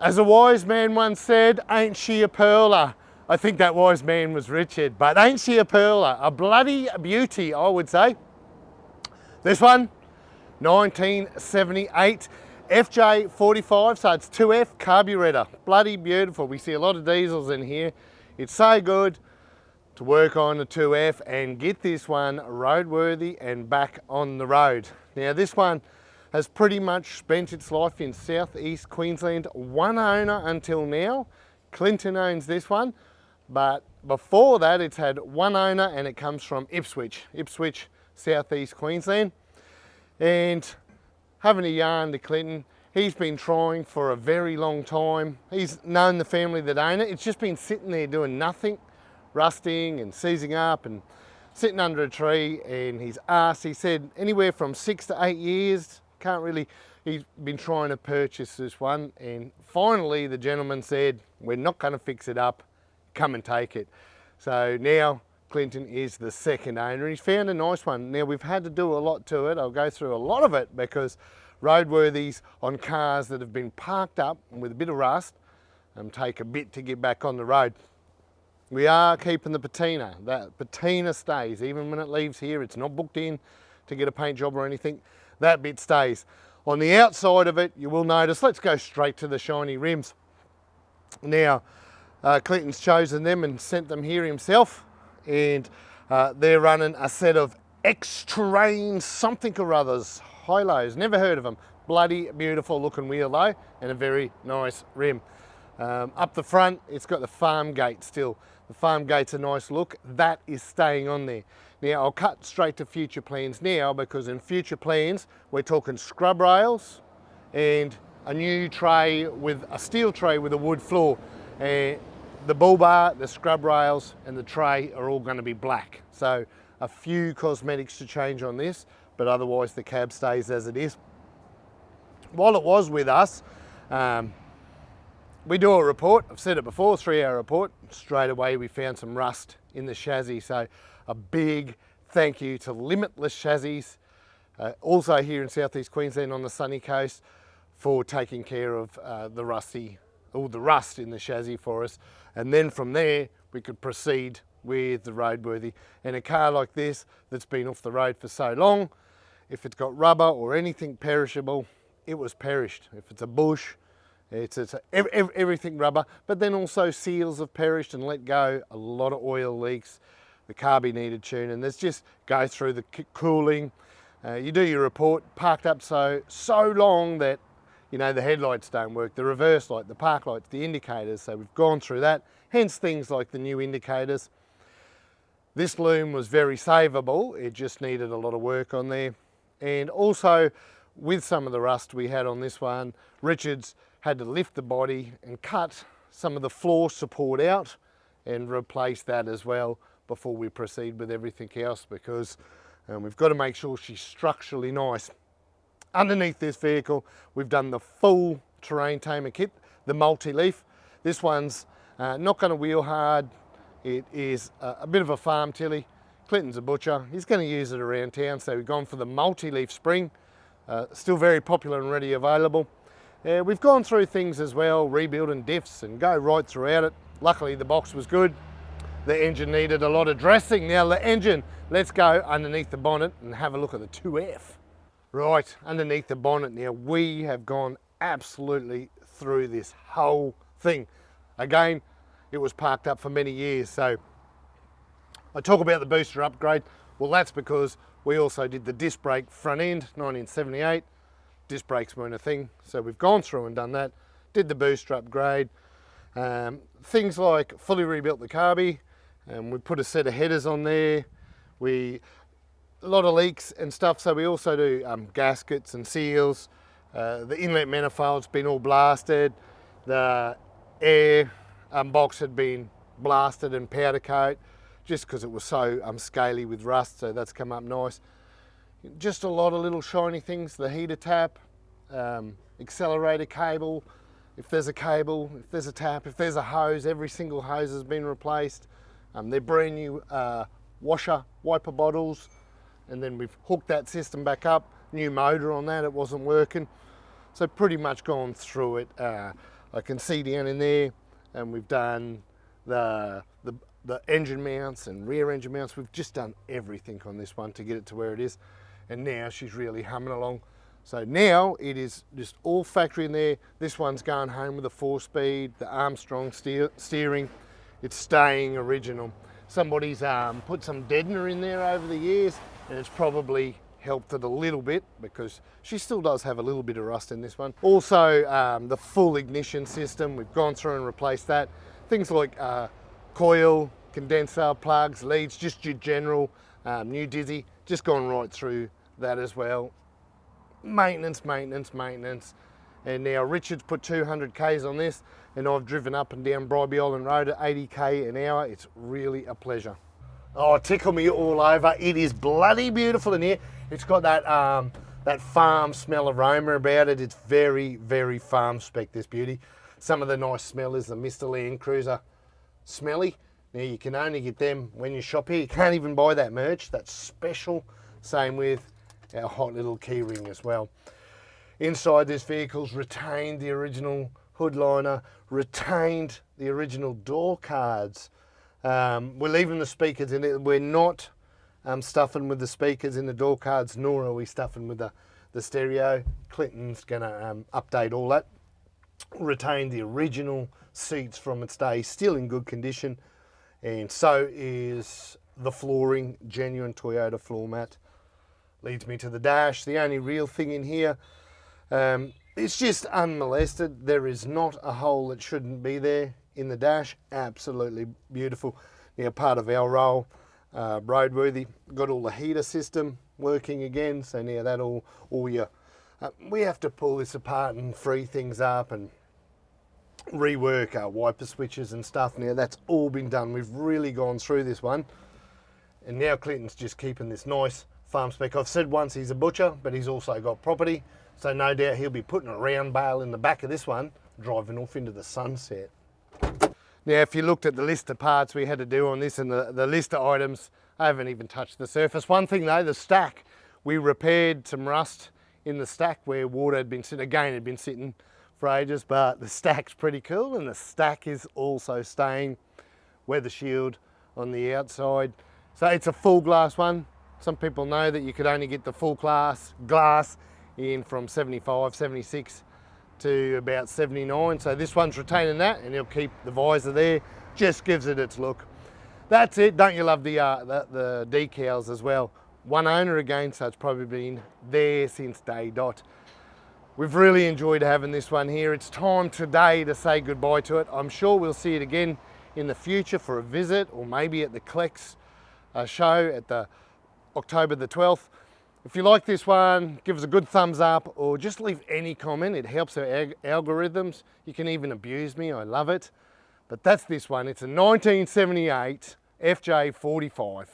As a wise man once said, ain't she a pearler? I think that wise man was Richard, but ain't she a pearler? A bloody beauty, I would say. This one, 1978 FJ45, so it's 2F carburetor. Bloody beautiful. We see a lot of diesels in here. It's so good to work on a 2F and get this one roadworthy and back on the road. Now this one has pretty much spent its life in southeast Queensland. One owner until now. Clinton owns this one, but before that it's had one owner and it comes from Ipswich, southeast Queensland. And having a yarn to Clinton, he's been trying for a very long time. He's known the family that own it. It's just been sitting there doing nothing, rusting and seizing up and sitting under a tree. And he's asked, he said anywhere from 6 to 8 years. Can't really, he's been trying to purchase this one, and finally the gentleman said, we're not going to fix it up, come and take it. So now Clinton is the second owner. He's found a nice one. Now we've had to do a lot to it. I'll go through a lot of it because roadworthies on cars that have been parked up with a bit of rust take a bit to get back on the road. We are keeping the patina. That patina stays. Even when it leaves here, it's not booked in to get a paint job or anything. That bit stays. On the outside of it, you will notice, let's go straight to the shiny rims. Now, Clinton's chosen them and sent them here himself, and they're running a set of X-Terrain something or others, high-lows, never heard of them. Bloody beautiful looking wheel though, and a very nice rim. Up the front, it's got the farm gate still. The farm gate's a nice look. That is staying on there. Now, I'll cut straight to future plans now, because in future plans, we're talking scrub rails and a new tray with a steel tray with a wood floor. The bull bar, the scrub rails and the tray are all going to be black. So a few cosmetics to change on this, but otherwise the cab stays as it is. While it was with us, we do a report. I've said it before, 3-hour report. Straight away we found some rust in the chassis. So a big thank you to Limitless Chassis, also here in southeast Queensland on the sunny coast, for taking care of the rust in the chassis for us. And then from there we could proceed with the roadworthy. And a car like this that's been off the road for so long, if it's got rubber or anything perishable, it was perished. If it's a bush, it's everything rubber, but then also seals have perished and let go. A lot of oil leaks. The carby needed tuning. There's just go through the cooling. You do your report, parked up so long that, you know, the headlights don't work, the reverse light, the park lights, the indicators. So we've gone through that, hence things like the new indicators. This loom was very savable. It just needed a lot of work on there. And also with some of the rust we had on this one, Richard's had to lift the body and cut some of the floor support out and replace that as well before we proceed with everything else, because we've got to make sure she's structurally nice. Underneath this vehicle, we've done the full terrain tamer kit, the multi-leaf. This one's not going to wheel hard. It is a bit of a farm tilly. Clinton's a butcher. He's going to use it around town, so we've gone for the multi-leaf spring. Still very popular and ready available. We've gone through things as well, rebuilding diffs and go right throughout it. Luckily the box was good. The engine needed a lot of dressing. Now the engine, let's go underneath the bonnet and have a look at the 2F. Right, underneath the bonnet now, we have gone absolutely through this whole thing. Again, it was parked up for many years, so I talk about the booster upgrade. Well, that's because we also did the disc brake front end, 1978. Disc brakes weren't a thing, so we've gone through and done that. Did the booster upgrade. Things like fully rebuilt the carby, and we put a set of headers on there. A lot of leaks and stuff, so we also do gaskets and seals. The inlet manifold's been all blasted. The air box had been blasted and powder coat just because it was so scaly with rust, so that's come up nice. Just a lot of little shiny things, the heater tap, accelerator cable, if there's a cable, if there's a tap, if there's a hose, every single hose has been replaced. They're brand new washer wiper bottles, and then we've hooked that system back up, new motor on that, it wasn't working. So pretty much gone through it. I can see down in there, and we've done the engine mounts and rear engine mounts. We've just done everything on this one to get it to where it is, and now she's really humming along. So now it is just all factory in there. This one's going home with a 4-speed, the Armstrong steering. It's staying original. Somebody's put some deadener in there over the years, and it's probably helped it a little bit because she still does have a little bit of rust in this one. Also, the full ignition system, we've gone through and replaced that. Things like coil, condenser, plugs, leads, just your general new dizzy, just gone right through that as well. Maintenance, maintenance, maintenance. And now Richard's put 200 Ks on this, and I've driven up and down Bribie Island Road at 80 K an hour. It's really a pleasure. Oh, tickle me all over. It is bloody beautiful in here. It's got that that farm smell aroma about it. It's very, very farm spec, this beauty. Some of the nice smell is the Mr. Landcruiser smelly. Now you can only get them when you shop here. You can't even buy that merch. That's special. Same with our hot little key ring as well. Inside this vehicle's retained the original hood liner, retained the original door cards. We're leaving the speakers in it. We're not stuffing with the speakers in the door cards, nor are we stuffing with the stereo. Clinton's gonna update all that. Retain the original seats from its day, still in good condition, and so is the flooring, genuine Toyota floor mat. Leads me to the dash. The only real thing in here, it's just unmolested. There is not a hole that shouldn't be there in the dash. Absolutely beautiful. Now, part of our role, roadworthy, got all the heater system working again. So now that all your, we have to pull this apart and free things up and rework our wiper switches and stuff. Now that's all been done. We've really gone through this one, and now Clinton's just keeping this nice farm spec. I've said once he's a butcher, but he's also got property, so no doubt he'll be putting a round bale in the back of this one, driving off into the sunset. Now, if you looked at the list of parts we had to do on this and the list of items, I haven't even touched the surface. One thing though, the stack, we repaired some rust in the stack where water had been sitting. Again, it had been sitting for ages, but the stack's pretty cool, and the stack is also staying. Weather shield on the outside. So it's a full glass one. Some people know that you could only get the full glass in from 75, 76 to about 79. So this one's retaining that, and it'll keep the visor there. Just gives it its look. That's it. Don't you love the decals as well? One owner again, so it's probably been there since day dot. We've really enjoyed having this one here. It's time today to say goodbye to it. I'm sure we'll see it again in the future for a visit, or maybe at the Clex show at the October the 12th. If you like this one, give us a good thumbs up, or just leave any comment. It helps our algorithms. You can even abuse me, I love it. But that's this one. It's a 1978 FJ45.